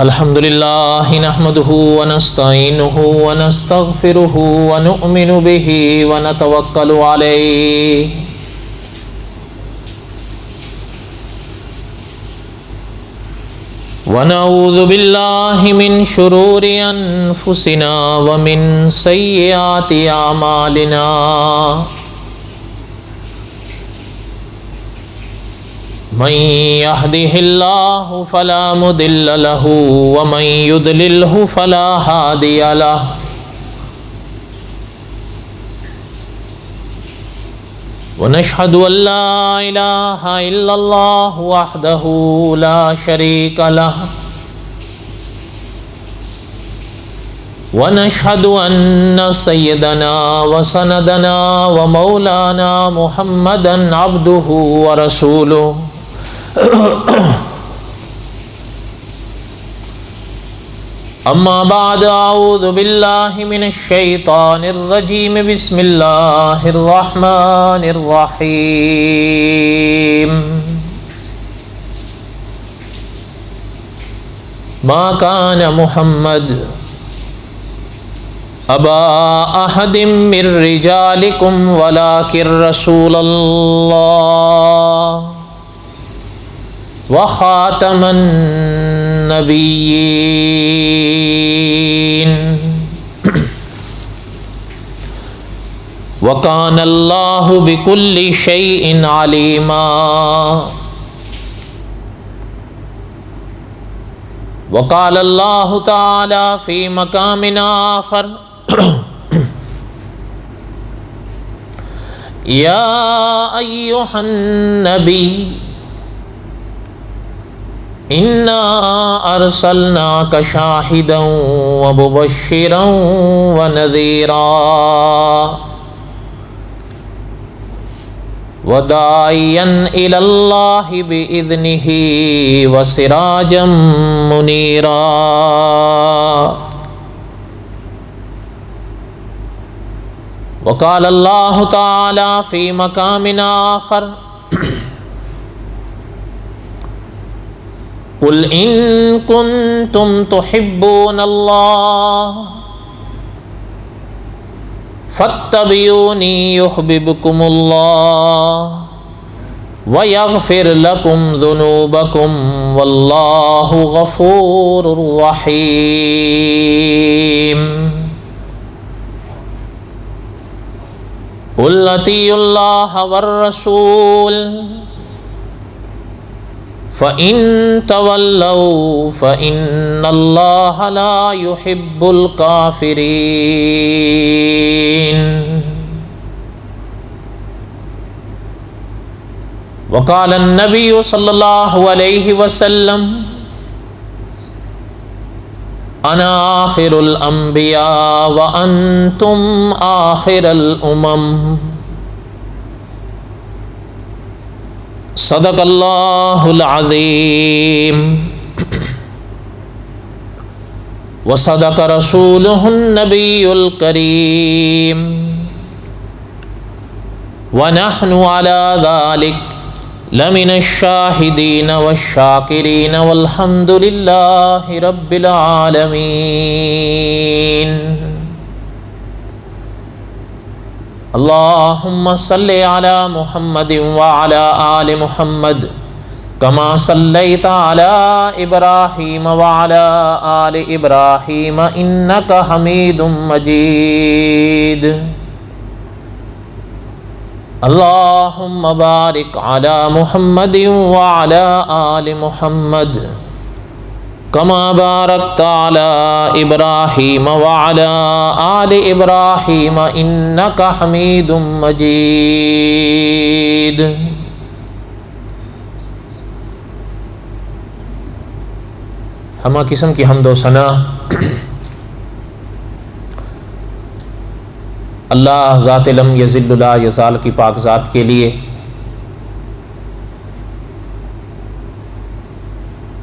الحمد لله نحمده ونستعينه ونستغفره ونؤمن به ونتوكل عليه ونعوذ بالله من شرور أنفسنا ومن سيئات أعمالنا من يهده الله فلا مضل له ومن يضلله فلا هادي له ونشهد أن لا إله إلا الله وحده لا شريك له ونشهد أن سيدنا وسندنا ومولانا محمدا عبده ورسوله أما بعد أعوذ بالله من الشيطان الرجيم بسم الله الرحمن الرحيم ما كان محمد أبا أحد من رجالكم ولكن رسول الله وخاتم النبيين وكان الله بكل شيء عليما وقال الله تعالى في مقام آخر يا أيها النبي إنا أرسلناك شاهدا ومبشرا ونذيرا وداعيا إلى الله بإذنه وسراجا منيرا وقال الله تعالى في مقام آخر قل إن كنتم تحبون الله فاتبعوني يحببكم الله ويغفر لكم ذنوبكم والله غفور رحيم قل أطيعوا الله والرسول فَإِن تَوَلَّوْا فَإِنَّ اللَّهَ لَا يُحِبُّ الْكَافِرِينَ وقال النبي صلى الله عليه وسلم أنا آخر الأنبياء وأنتم آخر الأمم صدق اللہ العظیم وصدق رسولہ النبی الکریم ونحن على ذلك لمن الشاہدین والشاکرین والحمد للہ رب العالمین اللہم صلی علی محمد وعلی آل محمد کما صلیت علی ابراہیم وعلی آل ابراہیم انکا حمید مجید اللہم بارک علی محمد وعلی آل محمد کما بارکت علی ابراہیم وعلی آل ابراہیم انکا حمید مجید ہمہ قسم کی حمد و ثنا اللہ ذات لم یزل لا یزال کی پاک ذات کے لیے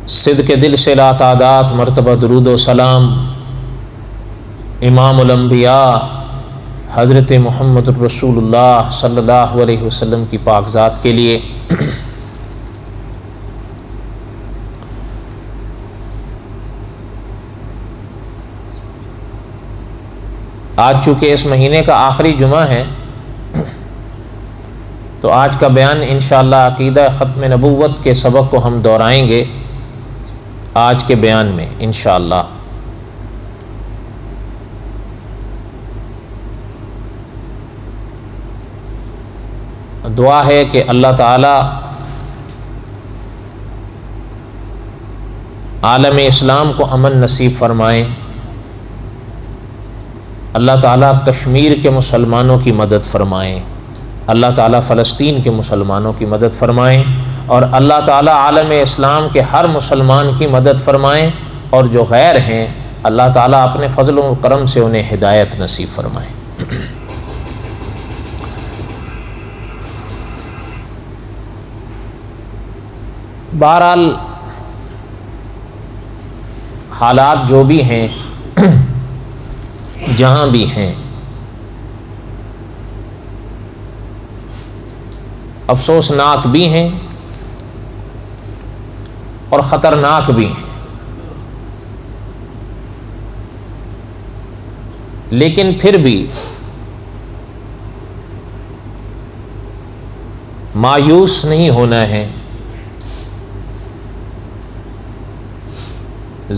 صدق دل سے لا تعداد مرتبہ درود و سلام امام الانبیاء حضرت محمد الرسول اللہ صلی اللہ علیہ وسلم کی پاک ذات کے لیے آج چونکہ اس مہینے کا آخری جمعہ ہے تو آج کا بیان انشاءاللہ عقیدہ ختم نبوت کے سبق کو ہم دہرائیں گے آج کے بیان میں انشاءاللہ۔ دعا ہے کہ اللہ تعالی عالم اسلام کو امن نصیب فرمائیں، اللہ تعالیٰ کشمیر کے مسلمانوں کی مدد فرمائیں، اللہ تعالیٰ فلسطین کے مسلمانوں کی مدد فرمائیں، اور اللہ تعالیٰ عالم اسلام کے ہر مسلمان کی مدد فرمائیں، اور جو غیر ہیں اللہ تعالیٰ اپنے فضل و کرم سے انہیں ہدایت نصیب فرمائیں۔ بہرحال حالات جو بھی ہیں جہاں بھی ہیں افسوسناک بھی ہیں اور خطرناک بھی ہیں، لیکن پھر بھی مایوس نہیں ہونا ہے۔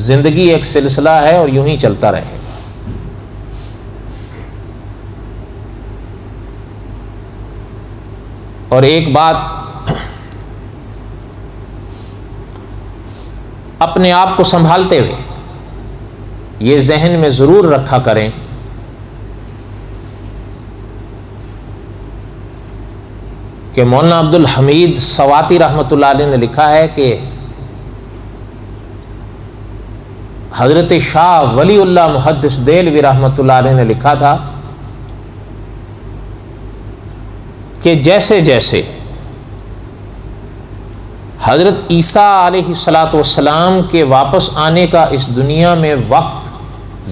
زندگی ایک سلسلہ ہے اور یوں ہی چلتا رہے گا۔ اور ایک بات اپنے آپ کو سنبھالتے ہوئے یہ ذہن میں ضرور رکھا کریں کہ مولانا عبد الحمید سواتی رحمۃ اللہ علیہ نے لکھا ہے کہ حضرت شاہ ولی اللہ محدث دہلوی رحمۃ اللہ علیہ نے لکھا تھا کہ جیسے جیسے حضرت عیسیٰ علیہ الصلاۃ والسلام کے واپس آنے کا اس دنیا میں وقت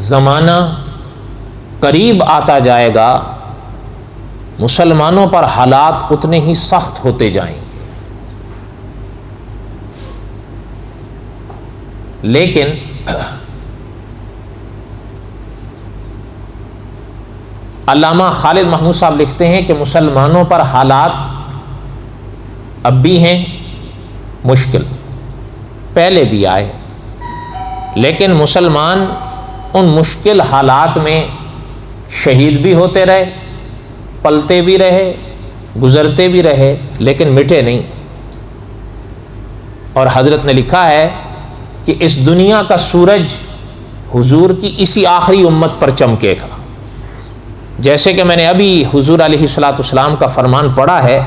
زمانہ قریب آتا جائے گا، مسلمانوں پر حالات اتنے ہی سخت ہوتے جائیں گے۔ لیکن علامہ خالد محمود صاحب لکھتے ہیں کہ مسلمانوں پر حالات اب بھی ہیں مشکل، پہلے بھی آئے، لیکن مسلمان ان مشکل حالات میں شہید بھی ہوتے رہے، پلتے بھی رہے، گزرتے بھی رہے، لیکن مٹے نہیں۔ اور حضرت نے لکھا ہے کہ اس دنیا کا سورج حضور کی اسی آخری امت پر چمکے گا۔ جیسے کہ میں نے ابھی حضور علیہ الصلاۃ والسلام کا فرمان پڑھا ہے،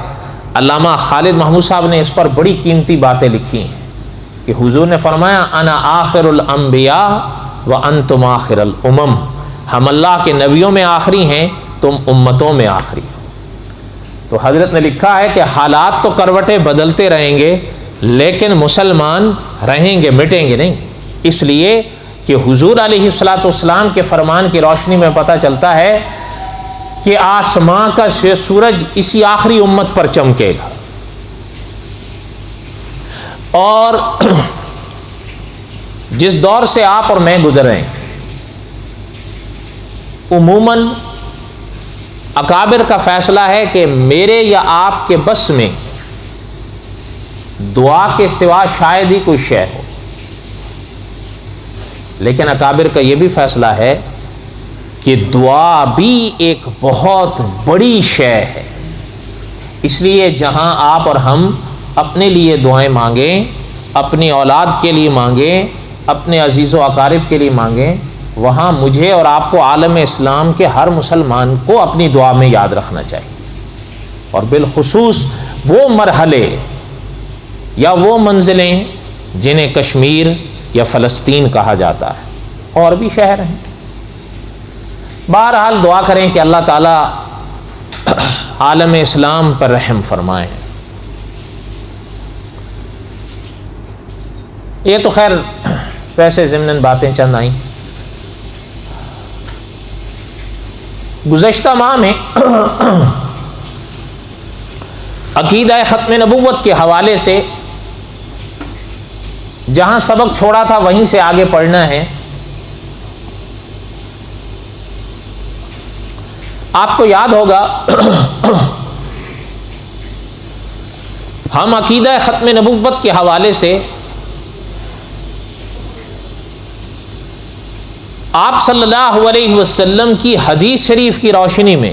علامہ خالد محمود صاحب نے اس پر بڑی قیمتی باتیں لکھی ہیں کہ حضور نے فرمایا انا آخر الانبیاء وانتم آخر الامم، ہم اللہ کے نبیوں میں آخری ہیں، تم امتوں میں آخری۔ تو حضرت نے لکھا ہے کہ حالات تو کروٹیں بدلتے رہیں گے لیکن مسلمان رہیں گے، مٹیں گے نہیں۔ اس لیے کہ حضور علیہ الصلاۃ والسلام کے فرمان کی روشنی میں پتہ چلتا ہے کہ آسماں کا سورج اسی آخری امت پر چمکے گا، اور جس دور سے آپ اور میں گزر رہے ہیں عموماً اکابر کا فیصلہ ہے کہ میرے یا آپ کے بس میں دعا کے سوا شاید ہی کوئی شے ہو، لیکن اکابر کا یہ بھی فیصلہ ہے کہ دعا بھی ایک بہت بڑی شے ہے۔ اس لیے جہاں آپ اور ہم اپنے لیے دعائیں مانگیں، اپنی اولاد کے لیے مانگیں، اپنے عزیز و اقارب کے لیے مانگیں، وہاں مجھے اور آپ کو عالم اسلام کے ہر مسلمان کو اپنی دعا میں یاد رکھنا چاہیے، اور بالخصوص وہ مرحلے یا وہ منزلیں جنہیں کشمیر یا فلسطین کہا جاتا ہے، اور بھی شہر ہیں۔ بہرحال دعا کریں کہ اللہ تعالیٰ عالم اسلام پر رحم فرمائیں۔ یہ تو خیر ویسے ضمناً باتیں چند آئیں۔ گزشتہ ماہ میں عقیدہ ختم نبوت کے حوالے سے جہاں سبق چھوڑا تھا وہیں سے آگے پڑھنا ہے. آپ کو یاد ہوگا ہم عقیدہ ختم نبوت کے حوالے سے آپ صلی اللہ علیہ وسلم کی حدیث شریف کی روشنی میں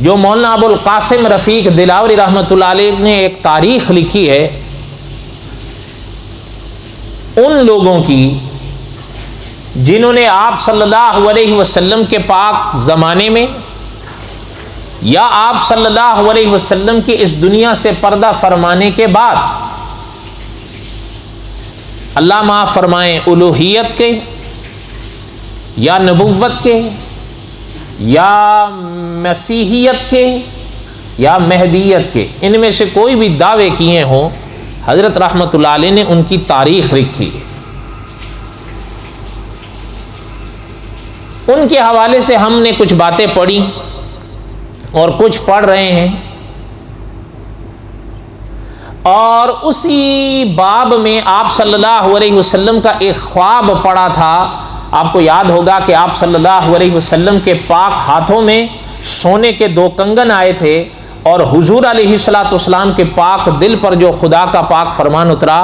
جو مولانا ابو القاسم رفیق دلاوری رحمۃ اللہ علیہ نے ایک تاریخ لکھی ہے ان لوگوں کی جنہوں نے آپ صلی اللہ علیہ وسلم کے پاک زمانے میں یا آپ صلی اللہ علیہ وسلم کی اس دنیا سے پردہ فرمانے کے بعد اللہ معاف فرمائیں الوہیت کے یا نبوت کے یا مسیحیت کے یا مہدیت کے، ان میں سے کوئی بھی دعوے کیے ہوں، حضرت رحمۃ اللہ علیہ نے ان کی تاریخ لکھی ہے. ان کے حوالے سے ہم نے کچھ باتیں پڑھی اور کچھ پڑھ رہے ہیں، اور اسی باب میں آپ صلی اللہ علیہ وسلم کا ایک خواب پڑا تھا. آپ کو یاد ہوگا کہ آپ صلی اللہ علیہ وسلم کے پاک ہاتھوں میں سونے کے 2 کنگن آئے تھے، اور حضور علیہ الصلوۃ والسلام کے پاک دل پر جو خدا کا پاک فرمان اترا،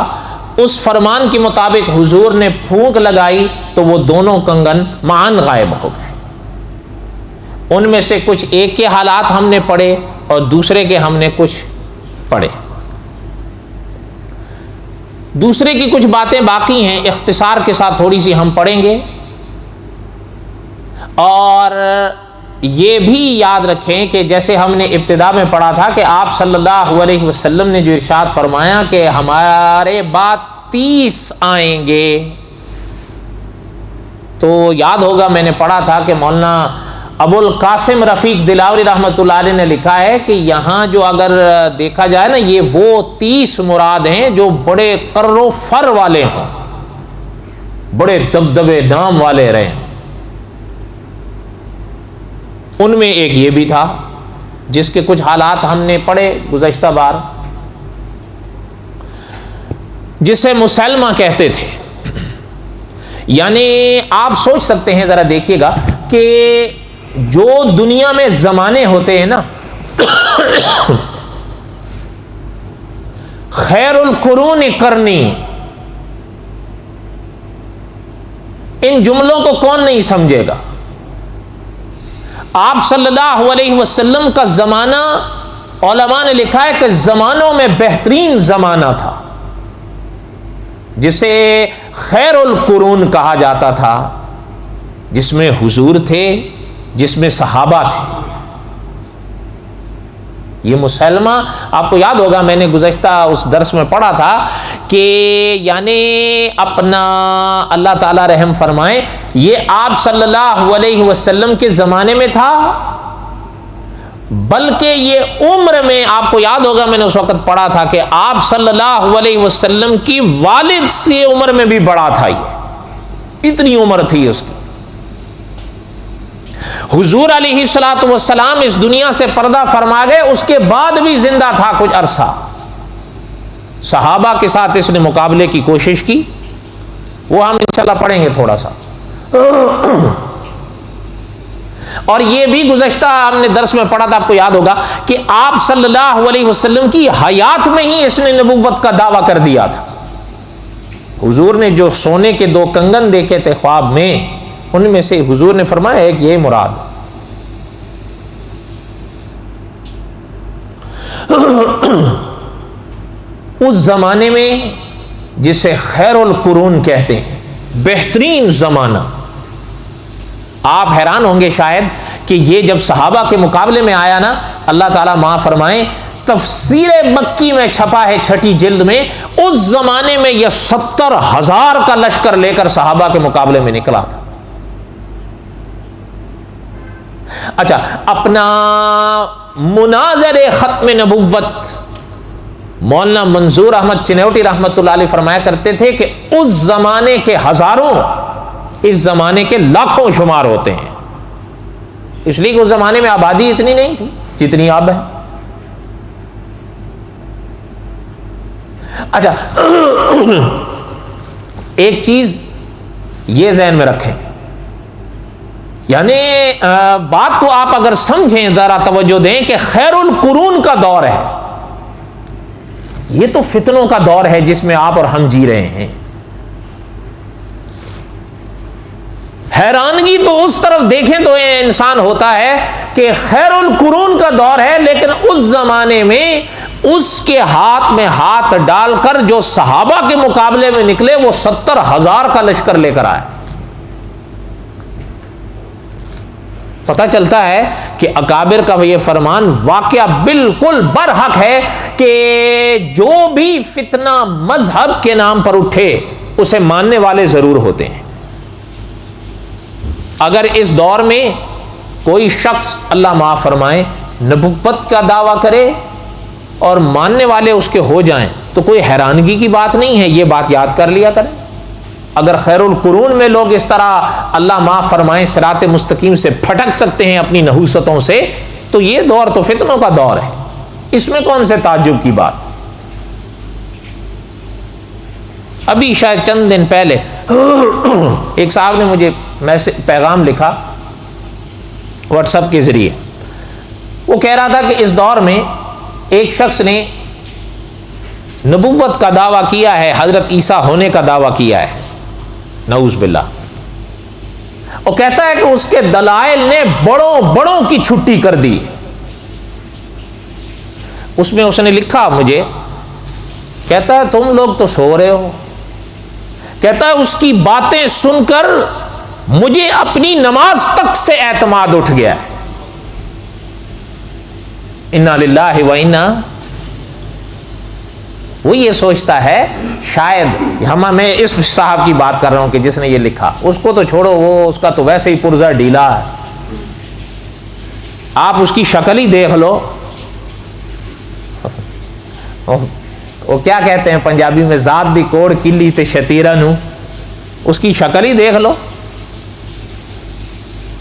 اس فرمان کے مطابق حضور نے پھونک لگائی تو وہ دونوں کنگن معاً غائب ہو گئے. ان میں سے کچھ ایک کے حالات ہم نے پڑھے اور دوسرے کے ہم نے کچھ پڑھے. دوسرے کی کچھ باتیں باقی ہیں، اختصار کے ساتھ تھوڑی سی ہم پڑھیں گے. اور یہ بھی یاد رکھیں کہ جیسے ہم نے ابتدا میں پڑھا تھا کہ آپ صلی اللہ علیہ وسلم نے جو ارشاد فرمایا کہ ہمارے بعد 30 آئیں گے، تو یاد ہوگا میں نے پڑھا تھا کہ مولانا ابو القاسم رفیق دلاوری رحمۃ اللہ علیہ نے لکھا ہے کہ یہاں جو اگر دیکھا جائے نا، یہ وہ 30 مراد ہیں جو بڑے قر و فر والے ہوں، بڑے دبدبے نام والے رہے. ان میں ایک یہ بھی تھا جس کے کچھ حالات ہم نے پڑھے گزشتہ بار، جسے مسلمہ کہتے تھے. یعنی آپ سوچ سکتے ہیں، ذرا دیکھیے گا کہ جو دنیا میں زمانے ہوتے ہیں نا، خیر القرون قرنی، ان جملوں کو کون نہیں سمجھے گا؟ آپ صلی اللہ علیہ وسلم کا زمانہ علماء نے لکھا ہے کہ زمانوں میں بہترین زمانہ تھا، جسے خیر القرون کہا جاتا تھا، جس میں حضور تھے، جس میں صحابہ تھے. یہ مسلمہ آپ کو یاد ہوگا میں نے گزشتہ اس درس میں پڑھا تھا کہ یعنی اپنا اللہ تعالی رحم فرمائے، یہ آپ صلی اللہ علیہ وسلم کے زمانے میں تھا، بلکہ یہ عمر میں آپ کو یاد ہوگا میں نے اس وقت پڑھا تھا کہ آپ صلی اللہ علیہ وسلم کی والد سے عمر میں بھی بڑا تھا. یہ اتنی عمر تھی اس کی. حضور علیہ الصلوۃ والسلام اس دنیا سے پردہ فرما گئے، اس کے بعد بھی زندہ تھا کچھ عرصہ. صحابہ کے ساتھ اس نے مقابلے کی کوشش کی، وہ ہم انشاءاللہ پڑھیں گے تھوڑا سا. اور یہ بھی گزشتہ ہم نے درس میں پڑھا تھا، آپ کو یاد ہوگا کہ آپ صلی اللہ علیہ وسلم کی حیات میں ہی اس نے نبوت کا دعویٰ کر دیا تھا. حضور نے جو سونے کے 2 کنگن دیکھے تھے خواب میں، ان میں سے حضور نے فرمایا ایک یہ مراد. اس زمانے میں جسے خیر القرون کہتے ہیں، بہترین زمانہ، آپ حیران ہوں گے شاید کہ یہ جب صحابہ کے مقابلے میں آیا نا، اللہ تعالیٰ معاف فرمائیں، تفسیر مکی میں چھپا ہے 6ٹھی جلد میں، اس زمانے میں یہ 70,000 کا لشکر لے کر صحابہ کے مقابلے میں نکلا تھا. اچھا، اپنا مناظر ختم نبوت مولانا منظور احمد چنوٹی رحمت اللہ علیہ فرمایا کرتے تھے کہ اس زمانے کے ہزاروں اس زمانے کے لاکھوں شمار ہوتے ہیں، اس لیے کہ اس زمانے میں آبادی اتنی نہیں تھی جتنی اب ہے۔ اچھا، ایک چیز یہ ذہن میں رکھیں، یعنی بات کو آپ اگر سمجھیں، ذرا توجہ دیں کہ خیر القرون کا دور ہے، یہ تو فتنوں کا دور ہے جس میں آپ اور ہم جی رہے ہیں۔ حیرانگی تو اس طرف دیکھیں تو یہ انسان ہوتا ہے کہ خیر القرون کا دور ہے، لیکن اس زمانے میں اس کے ہاتھ میں ہاتھ ڈال کر جو صحابہ کے مقابلے میں نکلے وہ 70,000 کا لشکر لے کر آئے۔ پتہ چلتا ہے کہ اکابر کا یہ فرمان واقعہ بالکل برحق ہے کہ جو بھی فتنہ مذہب کے نام پر اٹھے اسے ماننے والے ضرور ہوتے ہیں۔ اگر اس دور میں کوئی شخص اللہ معاف فرمائے نبوت کا دعویٰ کرے اور ماننے والے اس کے ہو جائیں تو کوئی حیرانگی کی بات نہیں ہے، یہ بات یاد کر لیا کریں۔ اگر خیر القرون میں لوگ اس طرح اللہ معاف فرمائے صراط مستقیم سے پھٹک سکتے ہیں اپنی نحوستوں سے، تو یہ دور تو فتنوں کا دور ہے، اس میں کون سے تعجب کی بات۔ ابھی شاید چند دن پہلے ایک صاحب نے مجھے پیغام لکھا واٹس ایپ کے ذریعے، وہ کہہ رہا تھا کہ اس دور میں ایک شخص نے نبوت کا دعویٰ کیا ہے، حضرت عیسیٰ ہونے کا دعویٰ کیا ہے، نعوذ باللہ، وہ کہتا ہے کہ اس کے دلائل نے بڑوں بڑوں کی چھٹی کر دی۔ اس میں اس نے لکھا مجھے، کہتا ہے تم لوگ تو سو رہے ہو، کہتا ہے اس کی باتیں سن کر مجھے اپنی نماز تک سے اعتماد اٹھ گیا ہے۔ انا للہ و انا، وہ یہ سوچتا ہے شاید میں اس صاحب کی بات کر رہا ہوں کہ جس نے یہ لکھا، اس کو تو چھوڑو، وہ اس کا تو ویسے ہی پرزہ ڈھیلا ہے، آپ اس کی شکل ہی دیکھ لو، وہ کیا کہتے ہیں پنجابی میں، ذات دی کوڑ کلی تے شتیرا نو، اس کی شکل ہی دیکھ لو،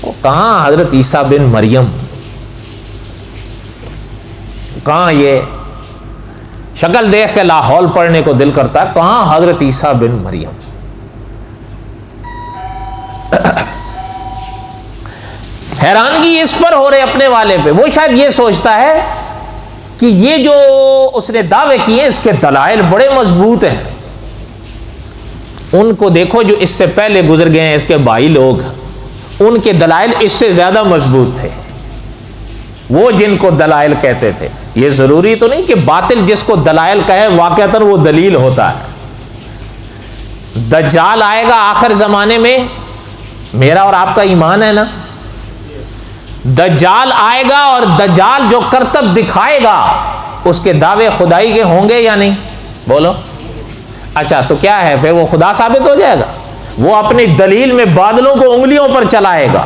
وہ کہاں حضرت عیسیٰ بن مریم، کہاں یہ شکل دیکھ کے لاہور پڑھنے کو دل کرتا ہے، کہاں حضرت عیسیٰ بن مریم۔ حیرانگی اس پر ہو رہے اپنے والے پہ، وہ شاید یہ سوچتا ہے کہ یہ جو اس نے دعوے کیے اس کے دلائل بڑے مضبوط ہیں، ان کو دیکھو جو اس سے پہلے گزر گئے ہیں، اس کے بھائی لوگ، ان کے دلائل اس سے زیادہ مضبوط تھے، وہ جن کو دلائل کہتے تھے۔ یہ ضروری تو نہیں کہ باطل جس کو دلائل کہے واقعتاً وہ دلیل ہوتا ہے۔ دجال آئے گا آخر زمانے میں، میرا اور آپ کا ایمان ہے نا، دجال آئے گا اور دجال جو کرتب دکھائے گا اس کے دعوے خدائی کے ہوں گے یا نہیں؟ بولو۔ اچھا تو کیا ہے پھر، وہ خدا ثابت ہو جائے گا، وہ اپنی دلیل میں بادلوں کو انگلیوں پر چلائے گا،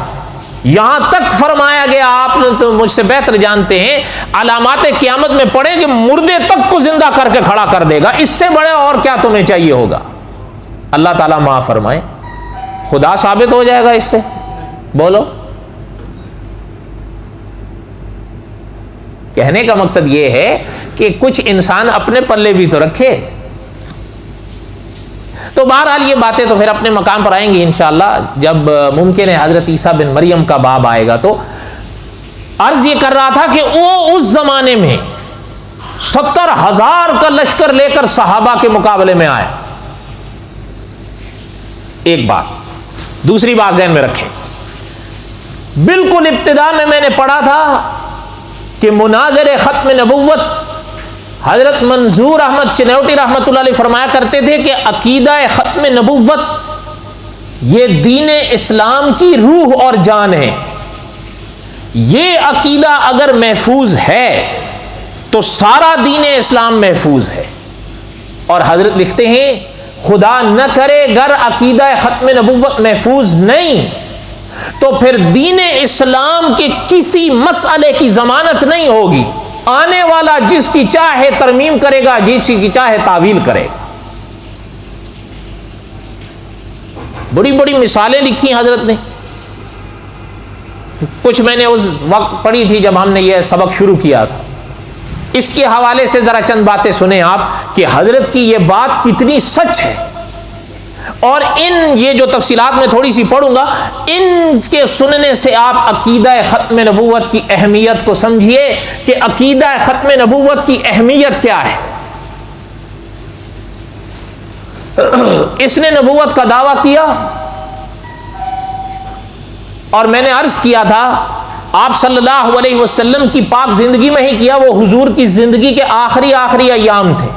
یہاں تک فرمایا گیا، آپ نے تو مجھ سے بہتر جانتے ہیں، علامات قیامت میں پڑھے کہ مردے تک کو زندہ کر کے کھڑا کر دے گا، اس سے بڑے اور کیا تمہیں چاہیے ہوگا؟ اللہ تعالیٰ معاف فرمائے، خدا ثابت ہو جائے گا اس سے؟ بولو۔ کہنے کا مقصد یہ ہے کہ کچھ انسان اپنے پلے بھی تو رکھے۔ تو بہرحال یہ باتیں تو پھر اپنے مقام پر آئیں گی انشاءاللہ، جب ممکن ہے حضرت عیسیٰ بن مریم کا باب آئے گا۔ تو عرض یہ کر رہا تھا کہ وہ اس زمانے میں 70,000 کا لشکر لے کر صحابہ کے مقابلے میں آئے۔ ایک بات، دوسری بات ذہن میں رکھیں، بالکل ابتدا میں نے پڑھا تھا کہ مناظر ختم نبوت حضرت منظور احمد چنوٹی رحمۃ اللہ علیہ فرمایا کرتے تھے کہ عقیدہ ختم نبوت یہ دین اسلام کی روح اور جان ہے، یہ عقیدہ اگر محفوظ ہے تو سارا دین اسلام محفوظ ہے۔ اور حضرت لکھتے ہیں خدا نہ کرے گر عقیدہ ختم نبوت محفوظ نہیں تو پھر دین اسلام کے کسی مسئلے کی ضمانت نہیں ہوگی، آنے والا جس کی چاہے ترمیم کرے گا، جس کی چاہے تعویل کرے گا۔ بڑی بڑی مثالیں لکھی حضرت نے. کچھ میں نے اس وقت پڑھی تھی جب ہم نے یہ سبق شروع کیا تھا. اس کے حوالے سے ذرا چند باتیں سنیں آپ کہ حضرت کی یہ بات کتنی سچ ہے. اور یہ جو تفصیلات میں تھوڑی سی پڑھوں گا، ان کے سننے سے آپ عقیدہ ختم نبوت کی اہمیت کو سمجھیے کہ عقیدہ ختم نبوت کی اہمیت کیا ہے. اس نے نبوت کا دعویٰ کیا، اور میں نے عرض کیا تھا آپ صلی اللہ علیہ وسلم کی پاک زندگی میں ہی کیا، وہ حضور کی زندگی کے آخری ایام تھے.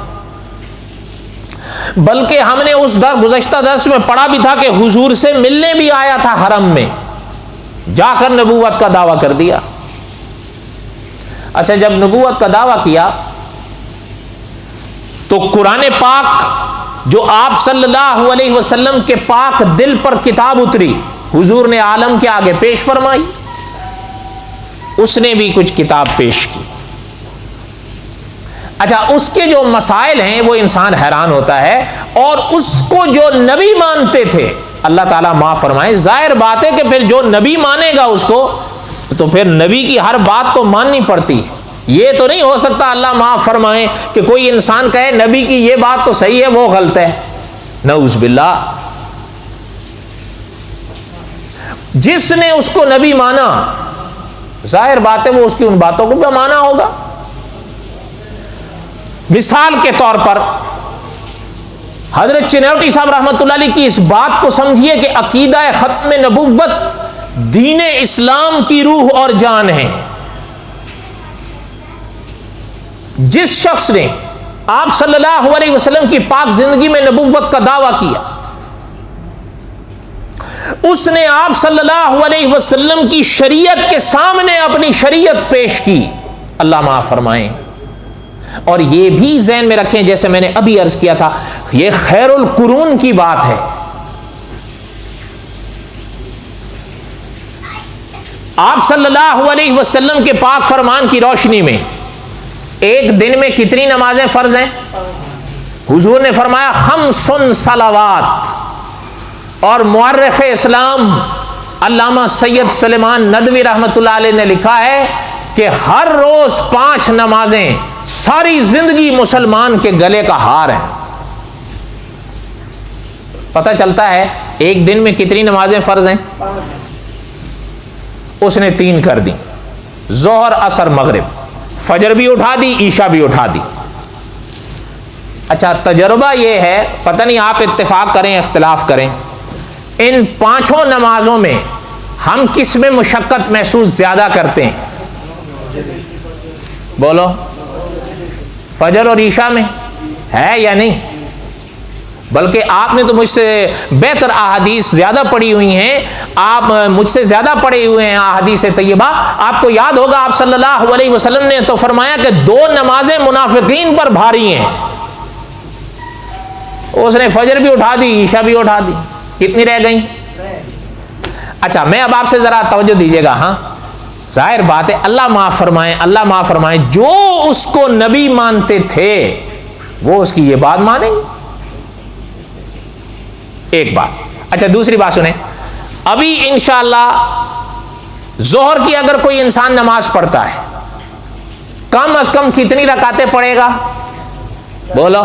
بلکہ ہم نے اس گزشتہ درس میں پڑھا بھی تھا کہ حضور سے ملنے بھی آیا تھا حرم میں، جا کر نبوت کا دعویٰ کر دیا. اچھا، جب نبوت کا دعویٰ کیا تو قرآن پاک جو آپ صلی اللہ علیہ وسلم کے پاک دل پر کتاب اتری، حضور نے عالم کے آگے پیش فرمائی. اس نے بھی کچھ کتاب پیش کی. اچھا، اس کے جو مسائل ہیں وہ انسان حیران ہوتا ہے. اور اس کو جو نبی مانتے تھے، اللہ تعالیٰ معاف فرمائے، ظاہر بات ہے کہ پھر جو نبی مانے گا اس کو، تو پھر نبی کی ہر بات تو ماننی پڑتی ہے. یہ تو نہیں ہو سکتا اللہ معاف فرمائے کہ کوئی انسان کہے نبی کی یہ بات تو صحیح ہے وہ غلط ہے. نعوذ باللہ. جس نے اس کو نبی مانا، ظاہر بات ہے وہ اس کی ان باتوں کو بھی مانا ہوگا. مثال کے طور پر حضرت چنوٹی صاحب رحمۃ اللہ علیہ کی اس بات کو سمجھیے کہ عقیدہ ختم نبوت دین اسلام کی روح اور جان ہے. جس شخص نے آپ صلی اللہ علیہ وسلم کی پاک زندگی میں نبوت کا دعویٰ کیا، اس نے آپ صلی اللہ علیہ وسلم کی شریعت کے سامنے اپنی شریعت پیش کی. اللہ معاف فرمائیں. اور یہ بھی ذہن میں رکھیں، جیسے میں نے ابھی عرض کیا تھا، یہ خیر القرون کی بات ہے. آپ صلی اللہ علیہ وسلم کے پاک فرمان کی روشنی میں ایک دن میں کتنی نمازیں فرض ہیں؟ حضور نے فرمایا 5 صلوات. اور مورخ اسلام علامہ سید سلیمان ندوی رحمۃ اللہ علیہ نے لکھا ہے کہ ہر روز 5 نمازیں ساری زندگی مسلمان کے گلے کا ہار ہے. پتہ چلتا ہے ایک دن میں کتنی نمازیں فرض ہیں. اس نے 3 کر دی، ظہر عصر مغرب، فجر بھی اٹھا دی، عشاء بھی اٹھا دی. اچھا، تجربہ یہ ہے، پتہ نہیں آپ اتفاق کریں اختلاف کریں، ان 5 نمازوں میں ہم کس میں مشقت محسوس زیادہ کرتے ہیں؟ بولو. فجر اور عشاء میں ہے یا نہیں؟ بلکہ آپ نے تو مجھ سے بہتر احادیث زیادہ پڑھی ہوئی ہیں، آپ مجھ سے زیادہ پڑھے ہوئے ہیں احادیث طیبہ. آپ کو یاد ہوگا آپ صلی اللہ علیہ وسلم نے تو فرمایا کہ 2 نمازیں منافقین پر بھاری ہیں. اس نے فجر بھی اٹھا دی، عشاء بھی اٹھا دی. کتنی رہ گئیں؟ اچھا، میں اب آپ سے ذرا توجہ دیجیے گا. ہاں، ظاہر بات ہے، اللہ معاف فرمائے، اللہ معاف فرمائے، جو اس کو نبی مانتے تھے وہ اس کی یہ بات مانیں گے. ایک بات. اچھا، دوسری بات سنیں. ابھی انشاءاللہ ظہر کی اگر کوئی انسان نماز پڑھتا ہے، کم از کم کتنی رکعتیں پڑھے گا؟ بولو.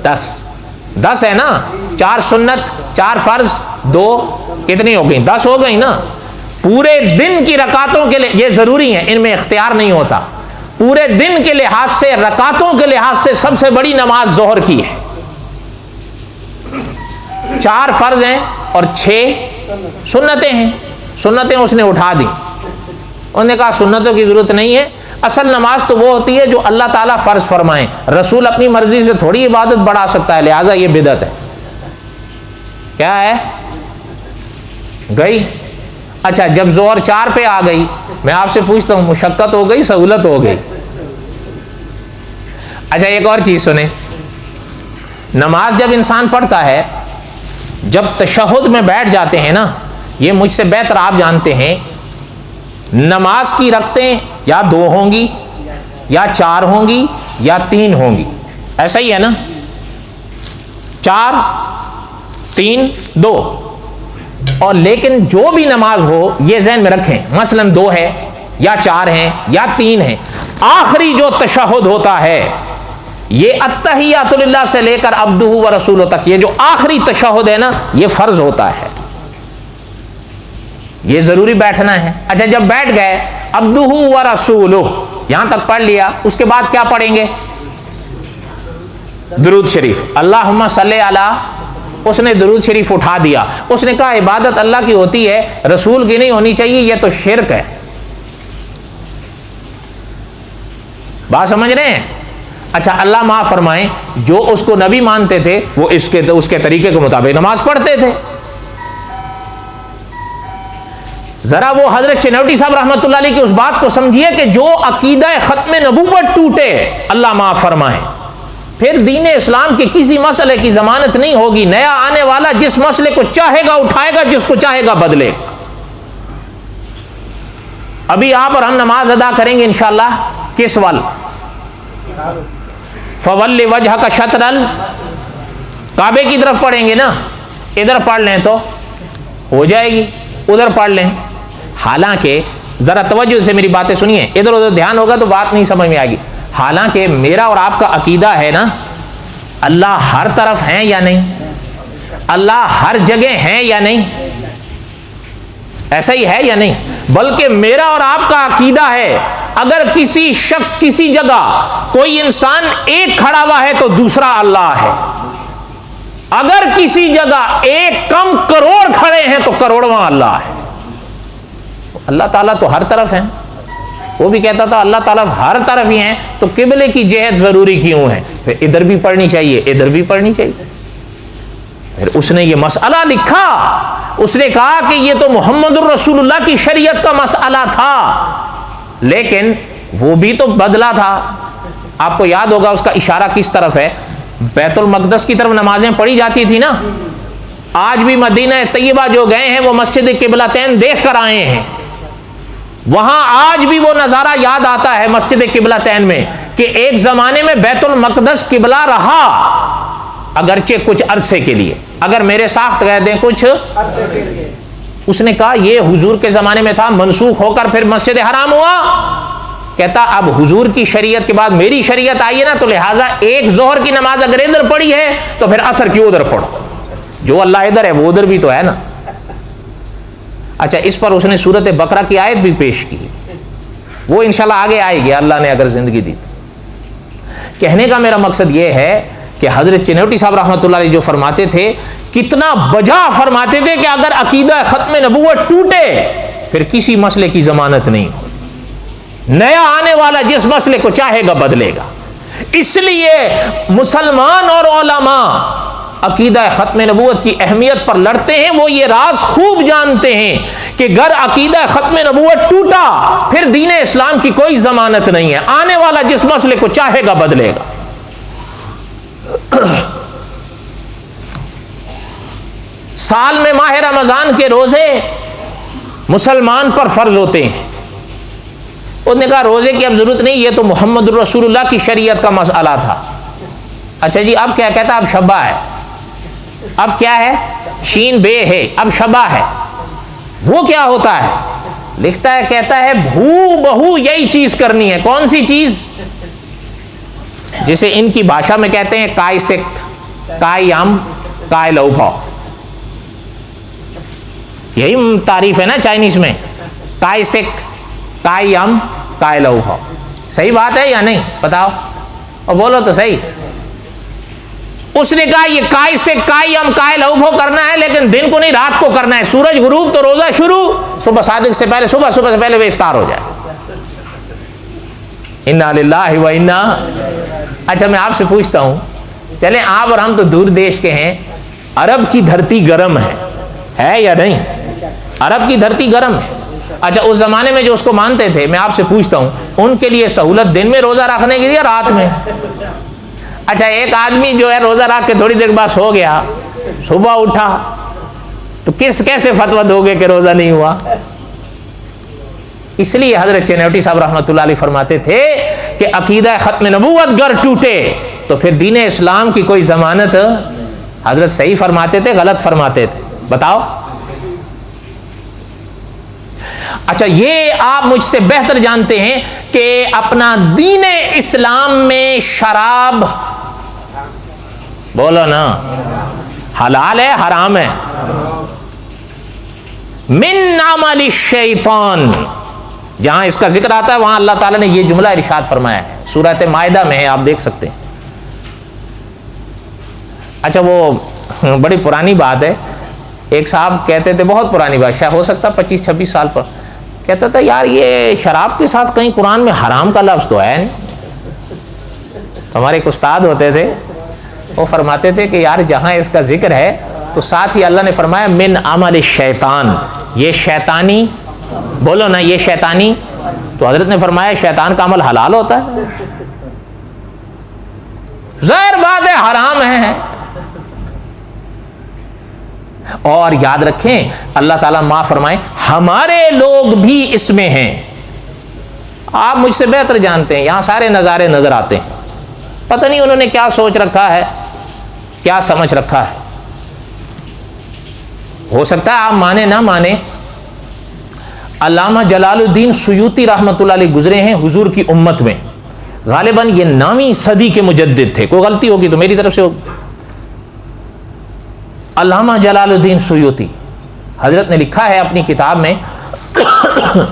10 ہے نا. 4 سنت، 4 فرض، 2 کتنی ہو گئی؟ 10 ہو گئی نا. پورے دن کی رکعتوں کے لیے یہ ضروری ہے، ان میں اختیار نہیں ہوتا. پورے دن کے لحاظ سے، رکعتوں کے لحاظ سے سب سے بڑی نماز ظہر کی ہے. 4 فرض ہیں اور 6 سنتیں ہیں. سنتیں اس نے اٹھا دی. انہوں نے کہا سنتوں کی ضرورت نہیں ہے، اصل نماز تو وہ ہوتی ہے جو اللہ تعالیٰ فرض فرمائیں. رسول اپنی مرضی سے تھوڑی عبادت بڑھا سکتا ہے، لہٰذا یہ بدعت ہے. کیا ہے؟ گئی. اچھا، جب ظہر 4 پہ آ گئی، میں آپ سے پوچھتا ہوں، مشقت ہو گئی سہولت ہو گئی؟ اچھا، ایک اور چیز سنیں. نماز جب انسان پڑھتا ہے، جب تشہد میں بیٹھ جاتے ہیں نا، یہ مجھ سے بہتر آپ جانتے ہیں، نماز کی رکعتیں یا 2 ہوں گی یا 4 ہوں گی یا 3 ہوں گی. ایسا ہی ہے نا؟ 4 3 2. اور لیکن جو بھی نماز ہو یہ ذہن میں رکھیں، مثلاً 2 ہے یا 4 ہیں یا 3 ہیں، آخری جو تشہد ہوتا ہے یہ التحیات للہ سے لے کر عبدہ و رسولہ تک، یہ جو آخری تشہد ہے نا یہ فرض ہوتا ہے، یہ ضروری بیٹھنا ہے۔ اچھا جب بیٹھ گئے عبدہ و رسولہ یہاں تک پڑھ لیا، اس کے بعد کیا پڑھیں گے؟ درود شریف، اللہم صلی علی، اس نے درود شریف اٹھا دیا، اس نے کہا عبادت اللہ کی ہوتی ہے، رسول کی نہیں ہونی چاہیے، یہ تو شرک ہے۔ بات سمجھ رہے ہیں؟ اچھا اللہ معاف فرمائیں، جو اس کو نبی مانتے تھے وہ اس کے طریقے کے مطابق نماز پڑھتے تھے۔ ذرا وہ حضرت چنوٹی صاحب رحمۃ اللہ علیہ کی اس بات کو سمجھیے کہ جو عقیدہ ختم نبوت ٹوٹے، اللہ معاف فرمائے، پھر دین اسلام کے کسی مسئلے کی ضمانت نہیں ہوگی۔ نیا آنے والا جس مسئلے کو چاہے گا اٹھائے گا، جس کو چاہے گا بدلے گا۔ ابھی آپ اور ہم نماز ادا کریں گے انشاءاللہ کس ول؟ فول وجہ کا شطر کعبے کی طرف پڑھیں گے نا، ادھر پڑھ لیں تو ہو جائے گی، ادھر پڑھ لیں۔ حالانکہ ذرا توجہ سے میری باتیں سنیے، ادھر ادھر دھیان ہوگا تو بات نہیں سمجھ میں آئے گی۔ حالانکہ میرا اور آپ کا عقیدہ ہے نا اللہ ہر طرف ہے یا نہیں، اللہ ہر جگہ ہے یا نہیں، ایسا ہی ہے یا نہیں؟ بلکہ میرا اور آپ کا عقیدہ ہے اگر کسی شخص کسی جگہ کوئی انسان ایک کھڑا ہوا ہے تو دوسرا اللہ ہے، اگر کسی جگہ ایک کم کروڑ کھڑے ہیں تو کروڑواں اللہ ہے۔ اللہ تعالیٰ تو ہر طرف ہے، وہ بھی کہتا تھا اللہ تعالیٰ ہر طرف ہی ہیں، تو قبلے کی جہت ضروری کیوں ہے؟ پھر ادھر بھی پڑھنی چاہیے، ادھر بھی پڑھنی چاہیے۔ پھر اس نے یہ مسئلہ لکھا، اس نے کہا کہ یہ تو محمد الرسول اللہ کی شریعت کا مسئلہ تھا، لیکن وہ بھی تو بدلا تھا۔ آپ کو یاد ہوگا اس کا اشارہ کس طرف ہے؟ بیت المقدس کی طرف نمازیں پڑھی جاتی تھی نا۔ آج بھی مدینہ طیبہ جو گئے ہیں وہ مسجد قبلتین دیکھ کر آئے ہیں، وہاں آج بھی وہ نظارہ یاد آتا ہے مسجد قبلتین میں کہ ایک زمانے میں بیت المقدس قبلہ رہا، اگرچہ کچھ عرصے کے لیے، اگر میرے ساخت کہہ دیں کچھ عرصے کے لیے۔ اس نے کہا یہ حضور کے زمانے میں تھا، منسوخ ہو کر پھر مسجد حرام ہوا۔ کہتا اب حضور کی شریعت کے بعد میری شریعت آئی ہے نا، تو لہٰذا ایک ظہر کی نماز اگر ادھر پڑھی ہے تو پھر عصر کیوں ادھر پڑھو؟ جو اللہ ادھر ہے وہ ادھر بھی تو ہے نا۔ اچھا اس پر اس نے سورۃ بقرہ کی آیت بھی پیش کی، وہ انشاءاللہ آگے آئے گی اللہ نے اگر زندگی دی۔ کہنے کا میرا مقصد یہ ہے کہ حضرت چنوٹی صاحب رحمۃ اللہ علیہ جو فرماتے تھے کتنا بجا فرماتے تھے کہ اگر عقیدہ ختم نبوت ٹوٹے پھر کسی مسئلے کی ضمانت نہیں، نیا آنے والا جس مسئلے کو چاہے گا بدلے گا۔ اس لیے مسلمان اور علماء عقیدہ ختم نبوت کی اہمیت پر لڑتے ہیں، وہ یہ راز خوب جانتے ہیں کہ اگر عقیدہ ختم نبوت ٹوٹا پھر دین اسلام کی کوئی ضمانت نہیں ہے، آنے والا جس مسئلے کو چاہے گا بدلے گا۔ سال میں ماہ رمضان کے روزے مسلمان پر فرض ہوتے ہیں۔ انہوں نے کہا روزے کی اب ضرورت نہیں، یہ تو محمد الرسول اللہ کی شریعت کا مسئلہ تھا۔ اچھا جی اب کیا کہتا؟ اب شبہ ہے، اب کیا ہے؟ شین بے ہے، اب شبہ ہے۔ وہ کیا ہوتا ہے؟ لکھتا ہے کہتا ہے بھو بہو یہی چیز کرنی ہے۔ کون سی چیز؟ جسے ان کی بھاشا میں کہتے ہیں کائی سک، کائی ام، کائی لو بھاؤ، یہی تعریف ہے نا چائنیز میں، کائی سک، کائی ام، کائی لو بھاؤ۔ صحیح بات ہے یا نہیں؟ بتاؤ اور بولو تو صحیح۔ اس نے کہا یہ کائی سے کائی ام کائی لو بھو کرنا ہے، لیکن دن کو نہیں رات کو کرنا ہے۔ سورج غروب تو روزہ شروع، صبح صادق سے پہلے، صبح سے پہلے وہ افطار ہو جائے۔ انا للہ و انا۔ اچھا میں آپ سے پوچھتا ہوں، چلیں آپ اور ہم تو دور دیش کے ہیں، عرب کی دھرتی گرم ہے یا نہیں؟ عرب کی دھرتی گرم ہے۔ اچھا اس زمانے میں جو اس کو مانتے تھے، میں آپ سے پوچھتا ہوں ان کے لیے سہولت دن میں روزہ رکھنے کے لیے رات میں؟ اچھا ایک آدمی جو ہے روزہ رکھ کے تھوڑی دیر بعد سو گیا، صبح اٹھا تو کیسے فتویٰ دو گے کہ روزہ نہیں ہوا؟ اس لیے حضرت چنوٹی صاحب رحمۃ اللہ علیہ فرماتے تھے کہ عقیدہ ختم نبوت گر ٹوٹے تو پھر دین اسلام کی کوئی ضمانت۔ حضرت صحیح فرماتے تھے غلط فرماتے تھے؟ بتاؤ اچھا یہ آپ مجھ سے بہتر جانتے ہیں کہ اپنا دین اسلام میں شراب بولو نا حلال ہے حرام ہے؟ من عمل الشیطان، جہاں اس کا ذکر آتا ہے وہاں اللہ تعالیٰ نے یہ جملہ ارشاد فرمایا ہے، سورۃ مائدہ میں ہے، آپ دیکھ سکتے ہیں۔ اچھا وہ بڑی پرانی بات ہے، ایک صاحب کہتے تھے، بہت پرانی بات، شاید ہو سکتا 25-26 سال پر، کہتا تھا یار یہ شراب کے ساتھ کہیں قرآن میں حرام کا لفظ تو ہے نہیں۔ ہمارے ایک استاد ہوتے تھے، وہ فرماتے تھے کہ یار جہاں اس کا ذکر ہے تو ساتھ ہی اللہ نے فرمایا من عمل الشیطان، یہ شیطانی، بولو نا یہ شیطانی، تو حضرت نے فرمایا شیطان کا عمل حلال ہوتا ہے؟ ظاہر بات ہے حرام ہے۔ اور یاد رکھیں اللہ تعالیٰ معاف فرمائے ہمارے لوگ بھی اس میں ہیں، آپ مجھ سے بہتر جانتے ہیں، یہاں سارے نظارے نظر آتے ہیں، پتہ نہیں انہوں نے کیا سوچ رکھا ہے، کیا سمجھ رکھا ہے۔ ہو سکتا ہے آپ مانے نہ مانے، علامہ جلال الدین سیوطی رحمۃ اللہ علیہ گزرے ہیں حضور کی امت میں، غالباً یہ 9ویں صدی کے مجدد تھے، کوئی غلطی ہوگی تو میری طرف سے ہوگی۔ علامہ جلال الدین سیوطی حضرت نے لکھا ہے اپنی کتاب میں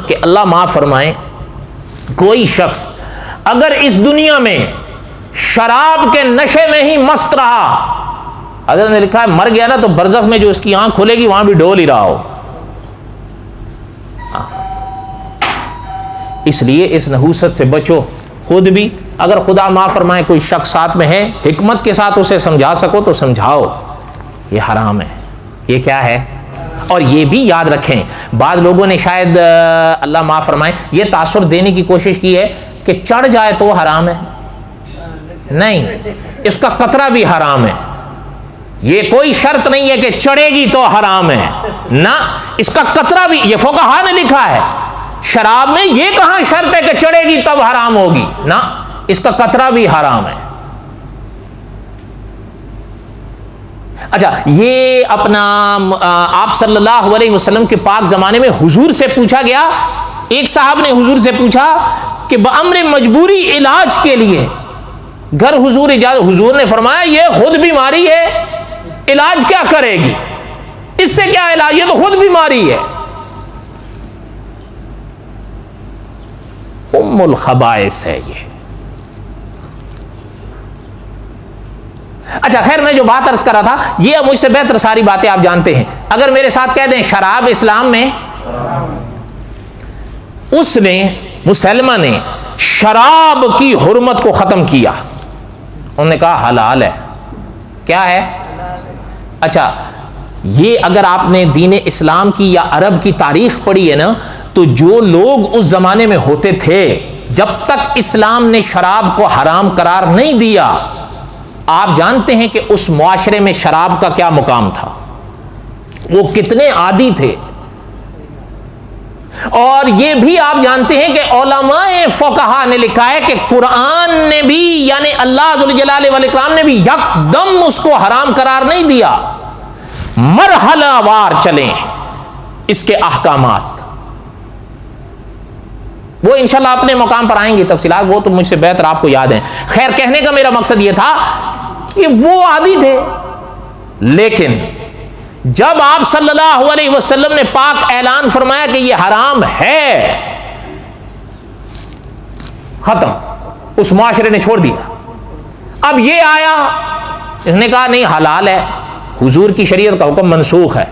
کہ اللہ معاف فرمائے کوئی شخص اگر اس دنیا میں شراب کے نشے میں ہی مست رہا، حضرت نے لکھا ہے مر گیا نا تو برزخ میں جو اس کی آنکھ کھلے گی وہاں بھی ڈول ہی رہا ہو۔ اس لیے اس نحوست سے بچو، خود بھی اگر خدا معاف فرمائے کوئی شخص ساتھ میں ہے، حکمت کے ساتھ اسے سمجھا سکو تو سمجھاؤ، یہ حرام ہے، یہ کیا ہے۔ اور یہ بھی یاد رکھیں بعض لوگوں نے شاید اللہ معاف فرمائے یہ تاثر دینے کی کوشش کی ہے کہ چڑھ جائے تو حرام ہے، نہیں، اس کا قطرہ بھی حرام ہے، یہ کوئی شرط نہیں ہے کہ چڑھے گی تو حرام ہے، نہ، اس کا قطرہ بھی، یہ فقہا نے لکھا ہے، شراب میں یہ کہاں شرط ہے کہ چڑھے گی تب حرام ہوگی، نہ، اس کا قطرہ بھی حرام ہے۔ اچھا یہ اپنا آپ صلی اللہ علیہ وسلم کے پاک زمانے میں حضور سے پوچھا گیا، ایک صاحب نے حضور سے پوچھا کہ بامر مجبوری علاج کے لیے گھر حضور اجازت، حضور نے فرمایا یہ خود بیماری ہے، علاج کیا کرے گی، اس سے کیا علاج، یہ تو خود بیماری ہے۔ ام الخبائث ہے یہ۔ اچھا خیر میں جو بات عرض کر رہا تھا یہ مجھ سے بہتر ساری باتیں آپ جانتے ہیں، اگر میرے ساتھ کہہ دیں شراب اسلام میں، اس نے مسلمہ نے شراب کی حرمت کو ختم کیا، انہوں نے کہا حلال ہے، کیا ہے؟ اچھا یہ اگر آپ نے دین اسلام کی یا عرب کی تاریخ پڑھی ہے نا تو جو لوگ اس زمانے میں ہوتے تھے جب تک اسلام نے شراب کو حرام قرار نہیں دیا، آپ جانتے ہیں کہ اس معاشرے میں شراب کا کیا مقام تھا، وہ کتنے عادی تھے۔ اور یہ بھی آپ جانتے ہیں کہ علماء فقہا نے لکھا ہے کہ قرآن نے بھی، یعنی اللہ ذوالجلال والاکرام نے بھی یکدم اس کو حرام قرار نہیں دیا، مرحلہ وار چلیں اس کے احکامات، وہ انشاءاللہ اپنے مقام پر آئیں گی تفصیلات، وہ تو مجھ سے بہتر آپ کو یاد ہیں۔ خیر کہنے کا میرا مقصد یہ تھا کہ وہ عادی تھے، لیکن جب آپ صلی اللہ علیہ وسلم نے پاک اعلان فرمایا کہ یہ حرام ہے، ختم، اس معاشرے نے چھوڑ دیا۔ اب یہ آیا، اس نے کہا نہیں حلال ہے، حضور کی شریعت کا حکم منسوخ ہے۔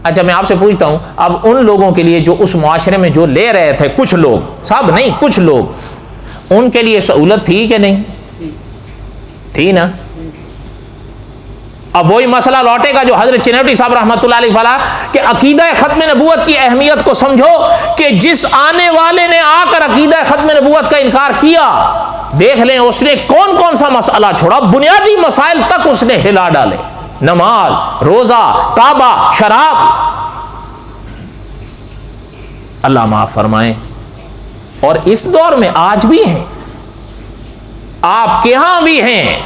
اچھا میں آپ سے پوچھتا ہوں اب ان لوگوں کے لیے جو اس معاشرے میں جو لے رہے تھے، کچھ لوگ، سب نہیں کچھ لوگ، ان کے لیے سہولت تھی کہ نہیں تھی نا؟ اب وہی مسئلہ لوٹے گا جو حضرت چنوٹی صاحب رحمۃ اللہ علیہ فرمایا کہ عقیدہ ختم نبوت کی اہمیت کو سمجھو کہ جس آنے والے نے آ کر عقیدہ ختم نبوت کا انکار کیا، دیکھ لیں اس نے کون کون سا مسئلہ چھوڑا، بنیادی مسائل تک اس نے ہلا ڈالے، نماز، روزہ، کعبہ، شراب۔ اللہ معاف فرمائے۔ اور اس دور میں آج بھی ہیں، آپ کے ہاں بھی ہیں،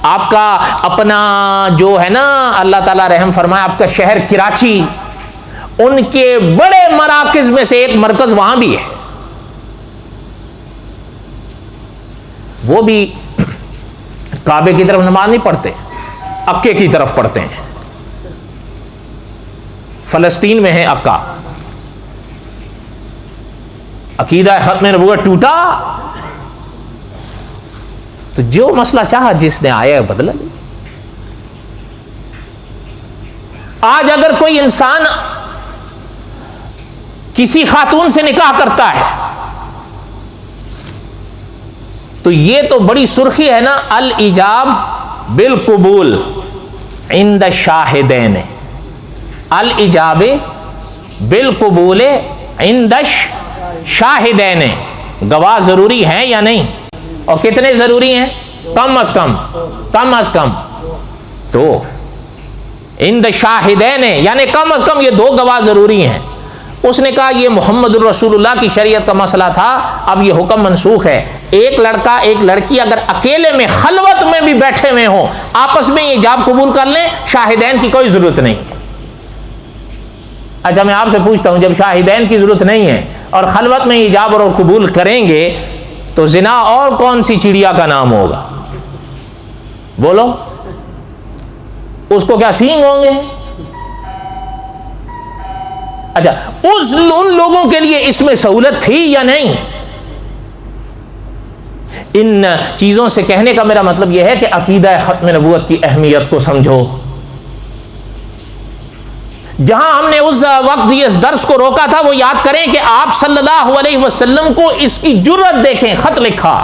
آپ کا اپنا جو ہے نا اللہ تعالیٰ رحم فرمائے، آپ کا شہر کراچی ان کے بڑے مراکز میں سے ایک مرکز وہاں بھی ہے. وہ بھی کعبے کی طرف نماز نہیں پڑھتے, عکے کی طرف پڑھتے ہیں. فلسطین میں ہے عکا. عقیدہ ختم نبوت ٹوٹا تو جو مسئلہ چاہا جس نے آیا بدلا. آج اگر کوئی انسان کسی خاتون سے نکاح کرتا ہے تو یہ تو بڑی سرخی ہے نا, الایجاب بالقبول عند الشاہدین. الایجاب بالقبول عند الشاہدین. گواہ ضروری ہیں یا نہیں؟ اور کتنے ضروری ہیں؟ کم از کم تو عند الشاہدین, یعنی کم از کم یہ 2 گواہ ضروری ہیں. اس نے کہا یہ محمد الرسول اللہ کی شریعت کا مسئلہ تھا, اب یہ حکم منسوخ ہے. ایک لڑکا ایک لڑکی اگر اکیلے میں خلوت میں بھی بیٹھے ہوئے ہوں, آپس میں ایجاب قبول کر لیں, شاہدین کی کوئی ضرورت نہیں. اچھا میں آپ سے پوچھتا ہوں, جب شاہدین کی ضرورت نہیں ہے اور خلوت میں ایجاب اور قبول کریں گے تو زنا اور کون سی چڑیا کا نام ہوگا؟ بولو, اس کو کیا سینگ ہوں گے؟ اچھا ان لوگوں کے لیے اس میں سہولت تھی یا نہیں؟ ان چیزوں سے کہنے کا میرا مطلب یہ ہے کہ عقیدہ ختم نبوت کی اہمیت کو سمجھو. جہاں ہم نے اس وقت اس درس کو روکا تھا وہ یاد کریں کہ آپ صلی اللہ علیہ وسلم کو اس کی جرأت دیکھیں, خط لکھا.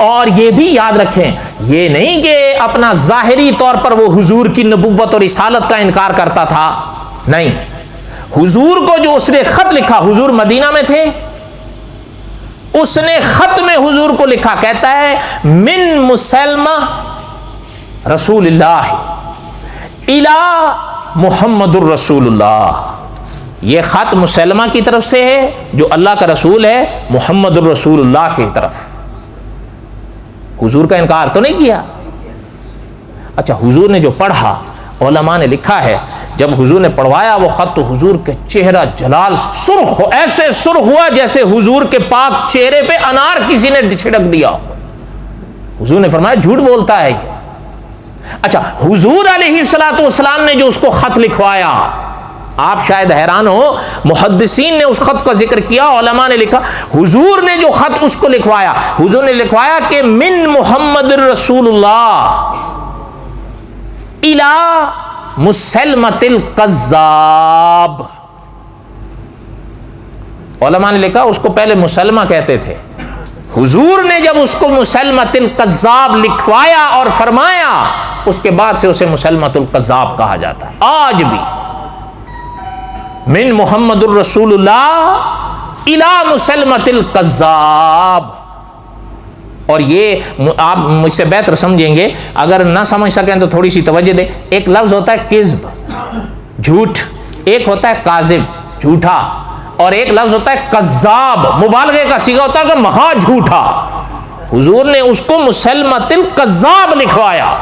اور یہ بھی یاد رکھیں, یہ نہیں کہ اپنا ظاہری طور پر وہ حضور کی نبوت اور رسالت کا انکار کرتا تھا, نہیں. حضور کو جو اس نے خط لکھا, حضور مدینہ میں تھے, اس نے خط میں حضور کو لکھا, کہتا ہے من مسلمہ رسول اللہ الی محمد الرسول اللہ. یہ خط مسلمہ کی طرف سے ہے جو اللہ کا رسول ہے, محمد الرسول اللہ کی طرف. حضور کا انکار تو نہیں کیا. اچھا حضور نے جو پڑھا, علماء نے لکھا ہے جب حضور نے پڑھوایا وہ خط تو حضور کے چہرہ جلال سرخ, ایسے سرخ ہوا جیسے حضور کے پاک چہرے پہ انار کسی نے چھڑک دیا. حضور نے فرمایا جھوٹ بولتا ہے یہ. اچھا حضور علیہ الصلوۃ والسلام نے جو اس کو خط لکھوایا, آپ شاید حیران ہو, محدثین نے اس خط کا ذکر کیا, علماء نے لکھا حضور نے جو خط اس کو لکھوایا, حضور نے لکھوایا کہ من محمد الرسول اللہ الی مسلمۃ الکذاب. علماء نے لکھا اس کو پہلے مسلمہ کہتے تھے, حضور نے جب اس کو مسلمۃ الکذاب لکھوایا اور فرمایا, اس کے بعد سے اسے مسلمۃ الکذاب کہا جاتا ہے. آج بھی من محمد الرسول اللہ الی مسلمۃ الکذاب. اور یہ آپ مجھ سے بہتر سمجھیں گے, اگر نہ سمجھ سکیں تو تھوڑی سی توجہ دیں. ایک لفظ ہوتا ہے کذب, جھوٹ, ایک ہوتا ہے کاذب, جھوٹا, اور ایک لفظ ہوتا ہے کذاب, مبالغے کا صیغہ ہوتا ہے کہ مہا جھوٹا. حضور نے اس کو مسلمۃ الکذاب لکھوایا.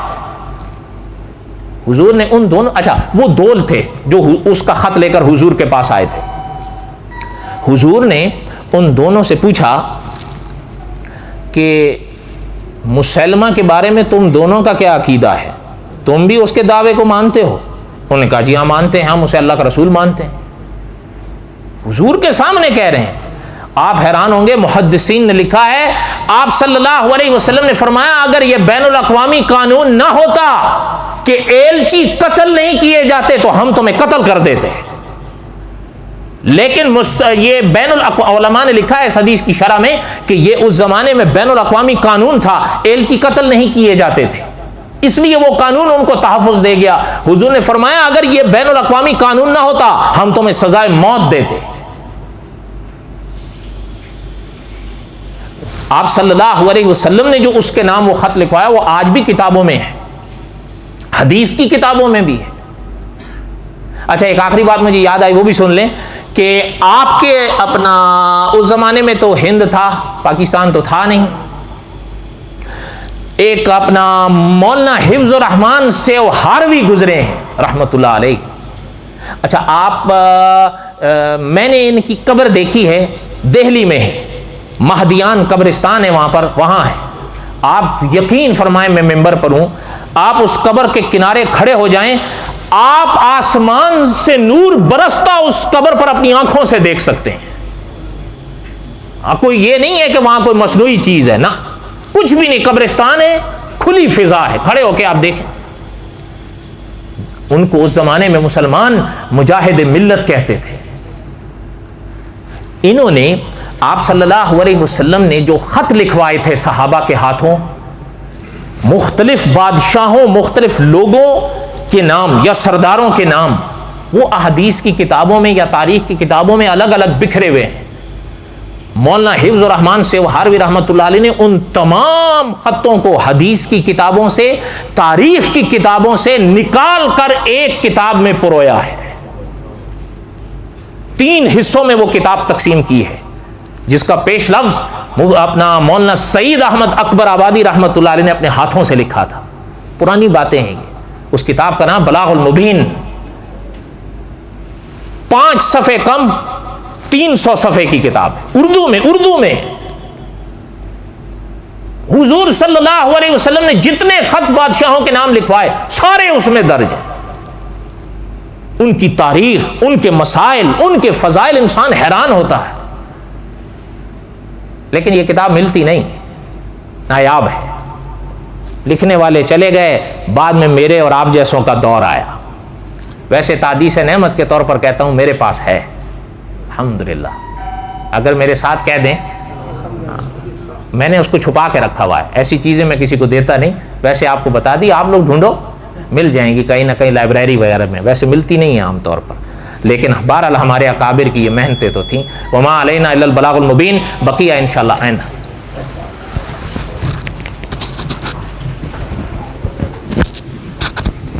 حضور نے ان دونوں, اچھا وہ دول تھے جو اس کا خط لے کر حضور کے پاس آئے تھے. حضور نے ان دونوں سے پوچھا کہ مسلمہ کے بارے میں تم دونوں کا کیا عقیدہ ہے, تم بھی اس کے دعوے کو مانتے ہو؟ انہوں نے کہا جی ہاں مانتے ہیں, ہم اسے اللہ کا رسول مانتے ہیں. حضور کے سامنے کہہ رہے ہیں. آپ حیران ہوں گے, محدثین نے لکھا ہے آپ صلی اللہ علیہ وسلم نے فرمایا اگر یہ بین الاقوامی قانون نہ ہوتا کہ ایلچی قتل نہیں کیے جاتے تو ہم تمہیں قتل کر دیتے. لیکن یہ بین علماء نے لکھا ہے اس حدیث کی شرح میں کہ یہ اس زمانے میں بین الاقوامی قانون تھا, ایلچی قتل نہیں کیے جاتے تھے, اس لیے وہ قانون ان کو تحفظ دے گیا. حضور نے فرمایا اگر یہ بین الاقوامی قانون نہ ہوتا ہم تمہیں سزائے موت دیتے. آپ صلی اللہ علیہ وسلم نے جو اس کے نام وہ خط لکھوایا وہ آج بھی کتابوں میں ہے, حدیث کی کتابوں میں بھی ہے. اچھا ایک آخری بات مجھے یاد آئی, وہ بھی سن لیں کہ آپ کے اپنا اس زمانے میں تو ہند تھا, پاکستان تو تھا نہیں. ایک اپنا مولانا حفظ الرحمان سیو ہاروی گزرے ہیں رحمت اللہ علیہ. اچھا آپ میں نے ان کی قبر دیکھی ہے، دہلی میں ہے، مہدیان قبرستان ہے وہاں پر، وہاں ہے، آپ یقین فرمائیں میں ممبر پر ہوں، آپ اس قبر کے کنارے کھڑے ہو جائیں، آپ آسمان سے نور برستا اس قبر پر اپنی آنکھوں سے دیکھ سکتے ہیں۔ کوئی یہ نہیں ہے کہ وہاں کوئی مصنوعی چیز ہے، نہ، کچھ بھی نہیں، قبرستان ہے، کھلی فضا ہے، کھڑے ہو کے آپ دیکھیں۔ ان کو اس زمانے میں مسلمان مجاہد ملت کہتے تھے۔ انہوں نے آپ صلی اللہ علیہ وسلم نے جو خط لکھوائے تھے صحابہ کے ہاتھوں، مختلف بادشاہوں، مختلف لوگوں کے نام یا سرداروں کے نام، وہ احادیث کی کتابوں میں یا تاریخ کی کتابوں میں الگ الگ بکھرے ہوئے ہیں۔ مولانا حفظ الرحمان سے ہاروی رحمۃ اللہ علیہ نے ان تمام خطوں کو حدیث کی کتابوں سے، تاریخ کی کتابوں سے نکال کر ایک کتاب میں پرویا ہے۔ 3 حصوں میں وہ کتاب تقسیم کی ہے، جس کا پیش لفظ اپنا مولانا سعید احمد اکبر آبادی رحمۃ اللہ علیہ نے اپنے ہاتھوں سے لکھا تھا۔ پرانی باتیں ہیں یہ۔ اس کتاب کا نام بلاغ المبین، 5 صفحے کم 300 صفحے کی کتاب ہے، اردو میں حضور صلی اللہ علیہ وسلم نے جتنے خط بادشاہوں کے نام لکھوائے سارے اس میں درج ہیں۔ ان کی تاریخ، ان کے مسائل، ان کے فضائل، انسان حیران ہوتا ہے۔ لیکن یہ کتاب ملتی نہیں، نایاب ہے، لکھنے والے چلے گئے، بعد میں میرے اور آپ جیسوں کا دور آیا۔ ویسے تحدیث نعمت کے طور پر کہتا ہوں میرے پاس ہے، الحمدللہ، اگر میرے ساتھ کہہ دیں، میں نے اس کو چھپا کے رکھا ہوا ہے، ایسی چیزیں میں کسی کو دیتا نہیں، ویسے آپ کو بتا دی، آپ لوگ ڈھونڈو مل جائیں گی کہیں نہ کہیں لائبریری وغیرہ میں، ویسے ملتی نہیں ہیں عام طور پر، لیکن بہرحال ہمارے اکابر کی یہ محنتیں تو تھیں۔ وما علینا الا البلاغ المبین، بقیہ انشاءاللہ آئندہ۔